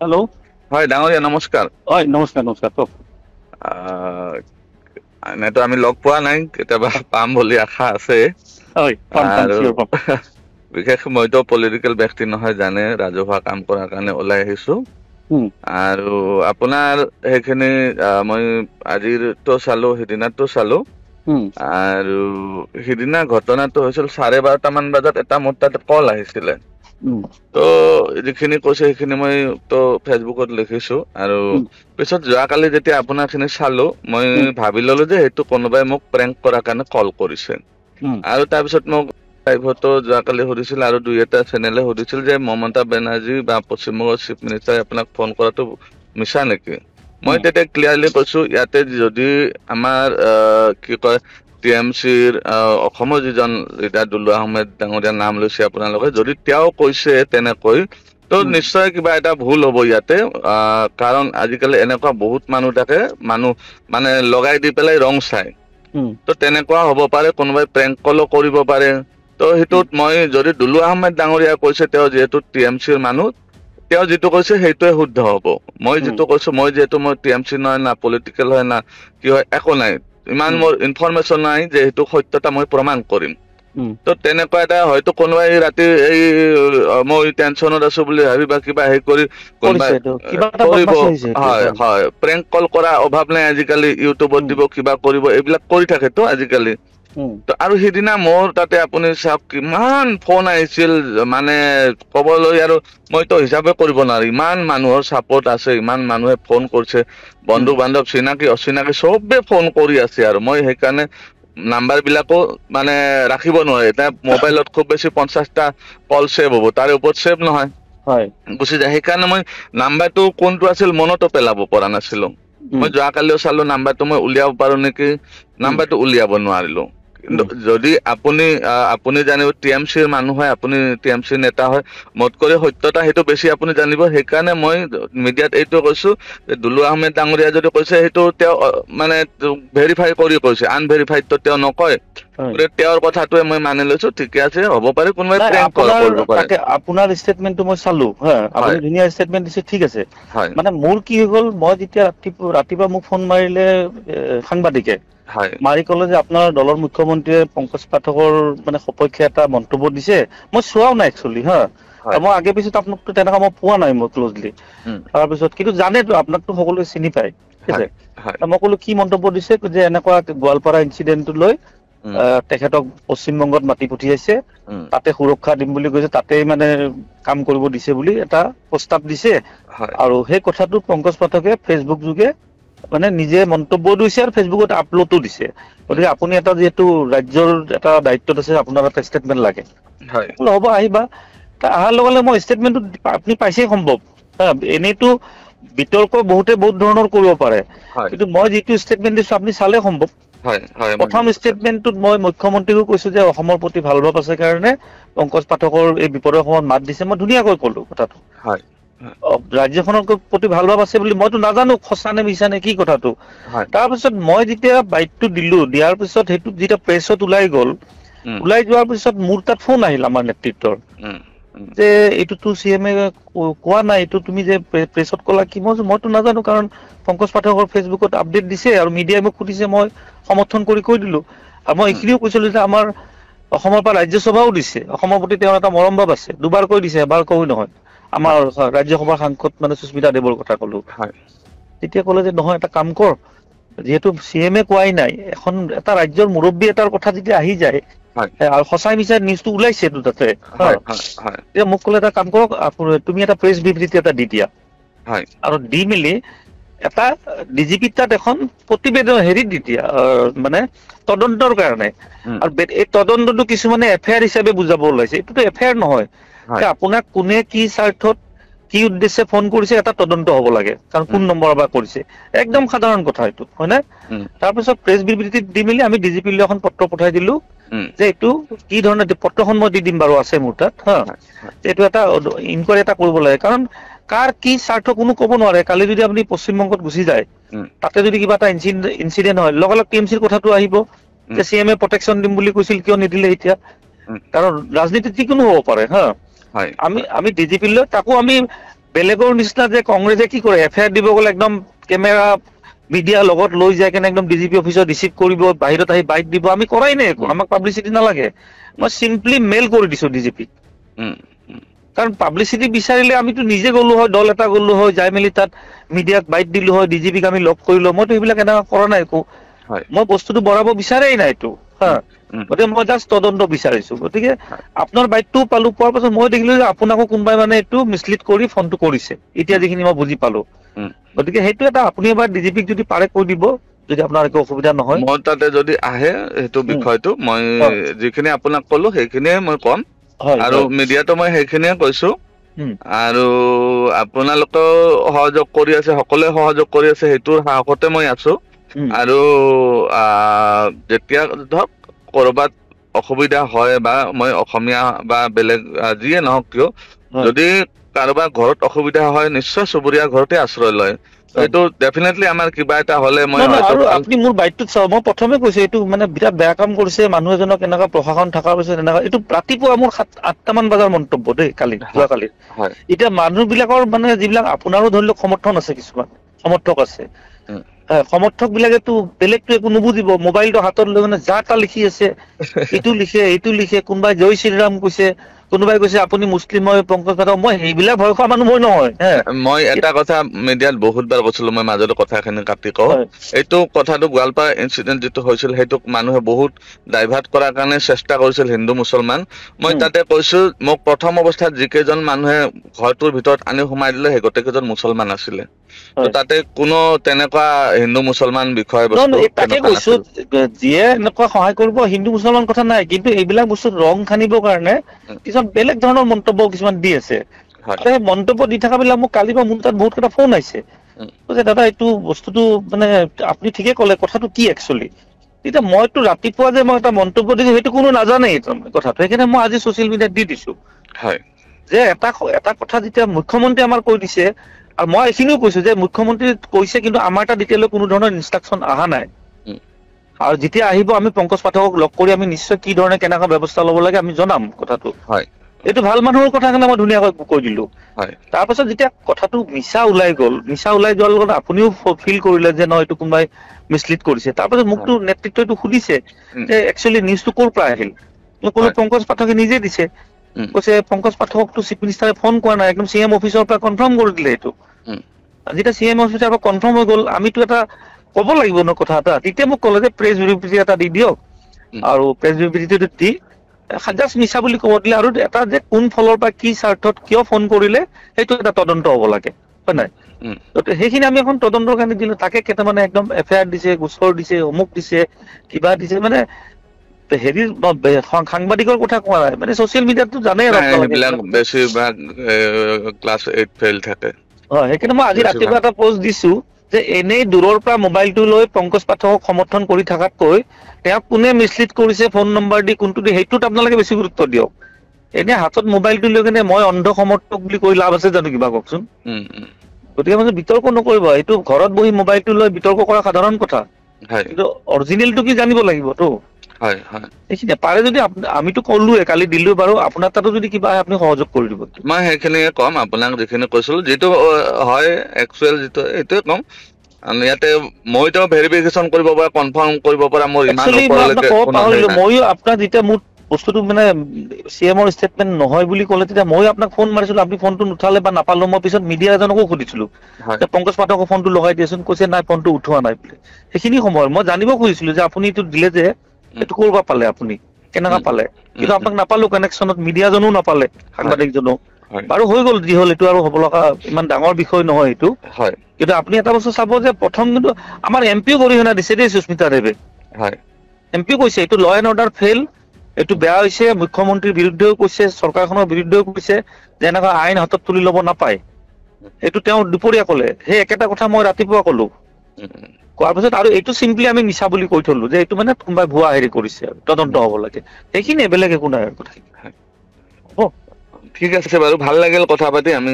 Hello'. হয় ডাঙৰীয়া নমস্কাৰ। হয় নমস্কাৰ নমস্কাৰ কওক। এনেতো আমি লগ পোৱা নাই, কেতিয়াবা পাম বুলি আশা আছে। হয় পাম আৰু চিয়ৰ পাম। বিশেষ মইতো পলিটিকেল ব্যক্তি নহয় জানে, ৰাজহুৱা কাম কৰাৰ কাৰণে ওলাই আহিছো। উম আৰু আপোনাৰ সেইখিনি মই আজিৰটো চালো, সিদিনাটো চালো। উম আৰু সিদিনা ঘটনাটো হৈছিল 12:30মান বজাত এটা মোৰ তাত কল আহিছিলে। উম ত' যিখিনি কৈছে সেইখিনি মই ফেচবুকত লিখিছো। আৰু উম পিছত যোৱাকালি যেতিয়া আপোনাৰ খিনি চালো, মই উম ভাবি ললো যে সেইটো কোনোবাই মোক প্ৰেংক কৰাৰ কাৰণে কল কৰিছে। উম আৰু তাৰপিছত মোক প্ৰাইভেটো যোৱাকালি সুধিছিল, আৰু 2-এটা চেনেলে সুধিছিল যে মমতা বেনাৰ্জী বা পশ্চিমবংগৰ চিফ মিনিষ্টাৰে আপোনাক ফোন কৰাটো মিছা নেকি? মই উম তেতিয়া ক্লিয়াৰলি কৈছো, ইয়াতে যদি আমাৰ কি কয় টি এম চিৰ অসমৰ যিজন লিডাৰ দুলুৱা আহমেদ ডাঙৰীয়াৰ নাম লৈছে আপোনালোকে, যদি তেওঁ কৈছে তেনেকৈ, ত' উম নিশ্চয় কিবা এটা ভুল হ'ব ইয়াতে। কাৰণ আজিকালি এনেকুৱা বহুত মানুহ থাকে, মানুহ মানে লগাই দি পেলাই ৰং চাই। উম ত' তেনেকুৱা হ'ব পাৰে, কোনোবাই প্ৰেংক কলো কৰিব পাৰে। ত' উম সেইটোত মই যদি দুলুৱা আহমেদ ডাঙৰীয়াই কৈছে, তেওঁ যিহেতু টি এম চিৰ মানুহ, তেওঁ যিটো কৈছে সেইটোৱে শুদ্ধ হ'ব। মই উম যিটো কৈছো, মই যিহেতু মই টি এম চি নহয়, না পলিটিকেল হয়, না কি হয়, একো নাই। ইমান উম মোৰ ইনফৰমেশ্যন নাই যে সেইটো সত্যতা মই প্ৰমাণ কৰিম। উম ত' তেনেকুৱা এটা হয়তো কোনোবাই ৰাতি এই মই টেনচনত আছো বুলি ভাবি বা কিবা কৰি কোনোবাই কৰিছে এইটো কিবা এটা কৰিব। বদমাচি হৈছে এইটো হয় হয়, প্ৰেংক কল কৰা অভাৱ নাই আজিকালি, ইউটিউবত উম দিব, কিবা কৰিব, এইবিলাক কৰি থাকেতো আজিকালি। উম আৰু সিদিনা মোৰ তাতে আপুনি চাওক, কিমান ফোন আহিছিল, মানে কবলৈ আৰু মইতো হিচাপে কৰিব নোৱাৰো, ইমান মানুহৰ চাপৰ্ট আছে, ইমান মানুহে ফোন কৰিছে, উম বন্ধু-বান্ধৱ, চিনাকি অচিনাকি চবে ফোন কৰি আছে। আৰু মই সেইকাৰণে নাম্বাৰ বিলাকো মানে ৰাখিব নোৱাৰে, এতিয়া মোবাইলত খুব বেছি 50টা কল ছেভ হ'ব, তাৰে ওপৰত ছেভ নহয়, হয় গুচি যায়। সেইকাৰণে মই নাম্বাৰটো কোনটো আছিল মনতো পেলাব পৰা নাছিলো। উম মই যোৱাকালিও চালো, নাম্বাৰটো মই উলিয়াব পাৰো নেকি, উম নাম্বাৰটো উলিয়াব নোৱাৰিলো। কিন্তু উম যদি আপুনি জানিব, টি এম চিৰ মানুহ হয়, আপুনি টি এম চিৰ নেতা হয়, মোতকৈ সত্যতা সেইটো বেছি আপুনি জানিব। সেইকাৰণে মই মিডিয়াত এইটো কৈছো, দুলুৱা আহমেদ ডাঙৰীয়া যদি কৈছে, সেইটো তেওঁ মানে ভেৰিফাই কৰি কৈছে, আনভেৰিফাইডটো তেওঁ নকয়। হয় গতিকে তেওঁৰ কথাটোৱে মই মানি লৈছো, ঠিকে আছে, হ'ব পাৰে কোনোবাই নাই, প্ৰেংক আপোনাৰ কৰিব পাৰে। তাকে আপোনাৰ ষ্টেটমেন্টটো মই চালো হা, আপুনি হয় ধুনীয়া ষ্টেটমেন্ট দিছে, ঠিক আছে। হয় মানে মোৰ কি হৈ গ'ল, মই যেতিয়া ৰাতিপুৱা মোক ফোন মাৰিলে সাংবাদিকে, হয় মাৰি কলে যে আপোনাৰ দলৰ মুখ্যমন্ত্ৰীয়ে পংকজ পাঠকৰ মানে সপক্ষে এটা মন্তব্য দিছে। মই চোৱাও নাই একচুৱেলি হা, হয় মই আগে পিছত আপোনাকতো তেনেকুৱা মই পোৱা নাই মই ক্লজলি। উম তাৰপিছত কিন্তু জানেতো, আপোনাকতো সকলোৱে চিনি পায়, ঠিক আছে। হয় হয় মই কলো কি মন্তব্য দিছে, যে এনেকুৱা গোৱালপাৰা ইনচিডেন্টটো লৈ উম তেখেতক পশ্চিমবংগত মাতি পঠিয়াইছে, উম তাতে সুৰক্ষা দিম বুলি কৈছে, তাতেই মানে কাম কৰিব দিছে বুলি এটা প্ৰস্তাৱ দিছে। হয় আৰু সেই কথাটো পংকজ পাঠকে ফেচবুক যোগে মানে নিজে মন্তব্যও দিছে, আৰু ফেচবুকত আপলোডো দিছে। উম গতিকে আপুনি এটা যিহেতু ৰাজ্যৰ এটা দায়িত্বত আছে, আপোনাৰ এটা ষ্টেটমেন্ট লাগে। হয় হ'ব আহিবা, অহাৰ লগে লগে মই ষ্টেটমেন্টটো আপুনি পাইছেই সম্ভৱ হা, এনেইতো বিতৰ্ক বহুতে বহুত ধৰণৰ কৰিব পাৰে, হয় কিন্তু মই যিটো ষ্টেটমেন্ট দিছো আপুনি চালে সম্ভৱ। হয় হয় মই প্ৰথম চাইছো। ষ্টেটমেন্টটোত মই মুখ্যমন্ত্ৰীকো কৈছো যে অসমৰ প্ৰতি ভাল ভাৱ আছে কাৰণে পংকজ পাঠকৰ এই বিপদৰ সময়ত মাত দিছে, মই ধুনীয়াকৈ কলো কথাটো। হয় হয় ৰাজ্যখনৰ প্ৰতি ভাল ভাৱ আছে বুলি মইতো নাজানো, সঁচা নে মিছা নে কি কথাটো। হয় তাৰপিছত মই যেতিয়া বাইটটো দিলো, দিয়াৰ পিছত সেইটো যেতিয়া প্ৰেছত ওলাই গ'ল, উম ওলাই যোৱাৰ পিছত মোৰ তাত ফোন আহিল আমাৰ নেতৃত্বৰ, উম উম যে এইটোতো চি এম এ কোৱা নাই, এইটো তুমি যে প্ৰেছত কলা, কি মইতো নাজানো, কাৰণ পংকজ পাঠকৰ ফেচবুকত আপডেট দিছে, আৰু মিডিয়াই মোক সুধিছে, মই সমৰ্থন কৰি কৈ দিলো। আৰু মই উম এইখিনিও কৈছিলো যে আমাৰ অসমৰ পৰা ৰাজ্যসভাও দিছে, অসমৰ প্ৰতি তেওঁৰ এটা মৰম ভাৱ আছে, দুবাৰ কৈ দিছে, এবাৰ কৈ নহয়। আমাৰ হয় ৰাজ্যসভাৰ সাংসদ মানে সুস্মিতা দেৱৰ কথা কলো। হয় তেতিয়া ক'লে যে নহয়, এটা কাম কৰ, যিহেতু চি এম এ কোৱাই নাই, এটা ৰাজ্যৰ মুৰব্বী এটাৰ কথা যেতিয়া আহি যায়, হয় আৰু সঁচাই মিছাই নিউজটো ওলাইছেটো তাতে হা, হয় হয় হয় এতিয়া মোক ক'লে এটা কাম কৰক, তুমি এটা প্ৰেছ বিবৃতি এটা দি দিয়া। হয় আৰু দি মেলি এটা ডিজিপি তাত এখন প্ৰতিবেদন হেৰি দি দিয়া, মানে তদন্তৰ কাৰণে। উম আৰু এই তদন্তটো কিছুমানে এফ-আই-আৰ হিচাপে বুজাব ওলাইছে, এইটোতো এফ-আই-আৰ নহয়। যে হয় আপোনাক কোনে কি স্বাৰ্থত কি উদ্দেশ্যে ফোন কৰিছে, এটা তদন্ত হব লাগে। কাৰণ কোন উম নম্বৰৰ পৰা কৰিছে, একদম উম সাধাৰণ কথা এইটো, হয় নে? উম তাৰপিছত প্ৰেছ বিবৃতি দি মেলি আমি ডিজিপিলৈ এখন পত্ৰ পঠাই দিলো, উম যে এইটো কি ধৰণে, পত্ৰখন মই দি দিম বাৰু, আছে মোৰ তাত হা, হয় হয় এইটো এটা ইনকুৱাৰী এটা কৰিব লাগে, কাৰণ কাৰ কি স্বাৰ্থ কোনো ক'ব নোৱাৰে। কালি যদি আপুনি পশ্চিমবংগত গুচি যায়, উম তাতে যদি কিবা এটা ইনচিডেন্ট হয়, লগা লগ টি এম চিৰ কথাটো আহিব, যে উম চি এম এ প্ৰটেকচন দিম বুলি কৈছিল, কিয় নিদিলে এতিয়া? উম কাৰণ ৰাজনীতিত যিকোনো হ'ব পাৰে হা, হয় হয় আমি ডিজিপি লৈ তাকো আমি বেলেগৰ নিচিনা যে কংগ্ৰেছে কি কৰে এফআইআৰ দিব গ'লে একদম কেমেৰা মিডিয়া লগত লৈ যায় কেনে একদম ডিজিপি অফিচত ৰিচিভ কৰিব বাহিৰত আহি বাইট দিব আমি কৰাই নাই একো আমাক পাব্লিচিটি নালাগে মই চিম্পলি মেইল কৰি দিছো ডিজিপিক কাৰণ পাব্লিচিটি বিচাৰিলে আমিতো নিজে গ'লো হয় দল এটা গ'লো হয় যাই মেলি তাত মিডিয়াক বাইট দিলো হয় ডিজিপিক আমি লগ কৰিলো মইতো এইবিলাক এনেকুৱা কৰা নাই একো মই বস্তুটো বঢ়াব বিচাৰেই নাই এইটো হা গতিকে মই জাষ্ট তদন্ত বিচাৰিছো গতিকে আপোনাৰ বাইটটো পালো পোৱাৰ পাছত মই দেখিলো যে আপোনাকো কোনোবাই মানে এইটো মিছলিড কৰি ফোনটো কৰিছে এতিয়া যিখিনি মই বুজি পালো গতিকে সেইটো এটা আপুনি এবাৰ ডিজিপিক যদি পাৰে কৈ দিব যদি আপোনাৰ একো অসুবিধা নহয় মই তাতে যদি আহে সেইটো বিষয়টো মই যিখিনি আপোনাক কলো সেইখিনিয়ে মই কম আৰু মিডিয়াটো মই সেইখিনিয়ে কৈছো আৰু আপোনালোকে সহযোগ কৰি আছে সকলোৱে সহযোগ কৰি আছে সেইটোৰ সাহসতে মই আছো আৰু যেতিয়া ধৰক কৰবাত অসুবিধা হয় বা মই অসমীয়া বা বেলেগ যিয়ে নহওক কিয় যদি কাৰোবাৰ ঘৰত অসুবিধা হয় নিশ্চয় চুবুৰীয়া ঘৰতে আশ্ৰয় লয় এইটো ডেফিনেটলি আমাৰ কিবা এটা হলে মই আৰু আপুনি মোৰ বাইটটোত চাওক মই প্ৰথমে কৈছো এইটো মানে বিৰাট বেয়া কাম কৰিছে মানুহ এজনক এনেকুৱা প্ৰশাসন থকাৰ পিছত এনেকুৱা এইটো ৰাতিপুৱা মোৰ 8টা মান বজাৰ মন্তব্য দেই যোৱাকালি এতিয়া মানুহ বিলাকৰ মানে যিবিলাক আপোনাৰো ধৰি লওক সমৰ্থন আছে কিছুমান সমৰ্থক আছে সমৰ্থক বিলাকেতো বেলেগতো একো নুবুজিব মোবাইলটো হাতত লৈ মানে যা তা লিখি আছে এইটো লিখে কোনোবাই জয় শ্ৰীৰাম কৈছে কোনোবাই কৈছে আপুনি মুছলিম হয় পংকজ পাঠক মই সেইবিলাক ভয় খোৱা মানুহ মই নহয় মই এটা কথা মিডিয়াত বহুতবাৰ কৈছিলো মই মাজতে কথাখিনি কাটি কওঁ এইটো কথাটো গোৱালপাৰা ইনচিডেন্ট যিটো হৈছিল সেইটোক মানুহে বহুত ডাইভাৰ্ট কৰাৰ কাৰণে চেষ্টা কৰিছিল হিন্দু মুছলমান মই তাতে কৈছো মোক প্ৰথম অৱস্থাত যিকেইজন মানুহে ঘৰটোৰ ভিতৰত আনি সোমাই দিলে সেই গোটেইকেইজন মুছলমান আছিলে তাতে কোনো তেনেকুৱা হিন্দু মুছলমান বিষয় বস্তু তাকে কৈছো যিয়ে এনেকুৱা সহায় কৰিব হিন্দু মুছলমান কথা নাই কিন্তু এইবিলাক বস্তু ৰং খানিবৰ কাৰণে কিছুমান বেলেগ ধৰণৰ মন্তব্য কিছুমান দি আছে সেই মন্তব্য দি থকা বিলাক মোক কালিৰ পৰা মোৰ তাত বহুত কেইটা ফোন আহিছে যে দাদা এইটো বস্তুটো মানে আপুনি ঠিকে ক'লে কথাটো কি একচুৱেলি এতিয়া মইতো ৰাতিপুৱা যে মই এটা মন্তব্য দিছো সেইটো কোনো নাজানেই কথাটো সেইকাৰণে মই আজি ছচিয়েল মিডিয়াত দি দিছো যে এটা কথা যেতিয়া মুখ্যমন্ত্ৰী আমাৰ কৈ দিছে আৰু মই এইখিনিও কৈছো যে মুখ্যমন্ত্ৰী কৈছে কিন্তু আমাৰ তাত এতিয়ালৈ কোনো ধৰণৰ ইনষ্ট্ৰাকশ্যন অহা নাই আৰু যেতিয়া আহিব আমি পংকজ পাঠকক লগ কৰি আমি নিশ্চয় কি ধৰণে কেনেকুৱা ব্যৱস্থা ল'ব লাগে আমি জনাম কথাটো এইটো ভাল মানুহৰ কথা কাৰণে মই ধুনীয়াকৈ কৈ দিলো তাৰপাছত যেতিয়া কথাটো মিছা ওলাই যোৱাৰ লগত আপুনিও ফিল কৰিলে যে নহয় এইটো কোনোবাই মিছলিড কৰিছে তাৰপাছত মোকতো নেতৃত্বটো সুধিছে যে একচুৱেলি নিউজটো ক'ৰ পৰা আহিল মই ক'লো পংকজ পাঠকে নিজে দিছে কৈছে পংকজ পাঠকটো চিফ মিনিষ্টাৰে ফোন কৰা নাই একদম চিএম অফিচৰ পৰা কনফাৰ্ম কৰি দিলে এইটো যেতিয়া চিএম অফিচৰ পৰা কনফাৰ্ম হৈ গ'ল আমিতো এটা ক'ব লাগিব ন কথা এটা তেতিয়া মোক ক'লে যে প্ৰেছ বিবৃতি এটা দি দিয়ক আৰু প্ৰেছ বিবৃতিটো দি জাষ্ট মিছা বুলি ক'ব দিলে আৰু এটা যে কোন ফলৰ পৰা কি স্বাৰ্থত কিয় ফোন কৰিলে সেইটো এটা তদন্ত হ'ব লাগে হয় নাই সেইখিনি আমি এখন তদন্তৰ কাৰণে দিলো তাকে কেইটামানে একদম এফআইআৰ দিছে গোচৰ দিছে অমুক দিছে কিবা দিছে মানে হেৰি সাংবাদিকৰ কথা কোৱা নাই মানে ছচিয়েল মিডিয়াতো জানেই বেছিভাগ ক্লাছ 8 ফেইল থাকে সেইকাৰণে মই আজি ৰাতিপুৱা এটা পোষ্ট দিছো যে এনেই দূৰৰ পৰা মোবাইলটো লৈ পংকজ পাঠকক সমৰ্থন কৰি থকাতকৈ তেওঁক কোনে মিছলিড কৰিছে ফোন নম্বৰ দি কোনটো দি সেইটোত আপোনালোকে বেছি গুৰুত্ব দিয়ক এনে হাতত মোবাইলটো লৈ কিনে মই অন্ধ সমৰ্থক বুলি কৈ লাভ আছে জানো কিবা কওকচোন গতিকে মানে বিতৰ্ক নকৰিব এইটো ঘৰত বহি মোবাইলটো লৈ বিতৰ্ক কৰা সাধাৰণ কথা কিন্তু অৰিজিনেলটো কি জানিব লাগিবতো এইখিনি পাৰে যদি আমিতো ক'লোৱে কালি দিলো বাৰু আপোনাৰ তাতো যদি কিবা আপুনি সহযোগ কৰি দিব মই সেইখিনিয়ে কম আপোনাক যিখিনি কৈছিলো যিটো হয় একচুৱেল যিটো এইটোৱে কম ইয়াতে মইতো ভেৰিফিকেশ্যন কৰিব পৰা কনফাৰ্ম কৰিব পৰা মোৰ ইমান ময়ো আপোনাক যেতিয়া মোৰ বস্তুটো মানে চিএমৰ ষ্টেটমেণ্ট নহয় বুলি ক'লে তেতিয়া মই আপোনাক ফোন মাৰিছিলো আপুনি ফোনটো নুঠালে বা নাপালো মই পিছত মিডিয়া এজনকো সুধিছিলো যে পংকজ পাঠকৰ ফোনটো লগাই দিয়েচোন কৈছে নাই ফোনটো উঠোৱা নাই বুলি সেইখিনি সময় মই জানিব খুজিছিলো যে আপুনি এইটো দিলে যে এইটো ক'ৰ পৰা পালে আপুনি কেনেকুৱা পালে কিন্তু আপোনাক নাপালো কানেকশ্যনত মিডিয়াজনো নাপালে সাংবাদিকজনো বাৰু হৈ গ'ল যি হ'ল এইটো আৰু হ'ব লগা ইমান ডাঙৰ বিষয় নহয় এইটো কিন্তু আপুনি এটা বস্তু চাব যে প্ৰথম কিন্তু আমাৰ এমপিও গৰিহণা দিছে দেই সুস্মিতা দেৱে এমপিও কৈছে এইটো ল এণ্ড অৰ্ডাৰ ফেইল এইটো বেয়া হৈছে মুখ্যমন্ত্ৰীৰ বিৰুদ্ধেও কৈছে চৰকাৰখনৰ বিৰুদ্ধেও কৈছে যে এনেকুৱা আইন হাতত তুলি ল'ব নাপায় এইটো তেওঁ দুপৰীয়া ক'লে সেই একেটা কথা মই ৰাতিপুৱা ক'লো কোৱাৰ পিছত আৰু এইটো চিম্পলি আমি মিছা বুলি কৈ থলো যে এইটো মানে কোনোবাই ভুৱা হেৰি কৰিছে তদন্ত হ'ব লাগে সেইখিনিয়ে বেলেগ একো নাই কথাখিনি ঠিক আছে বাৰু ভাল লাগিল কথা পাতি আমি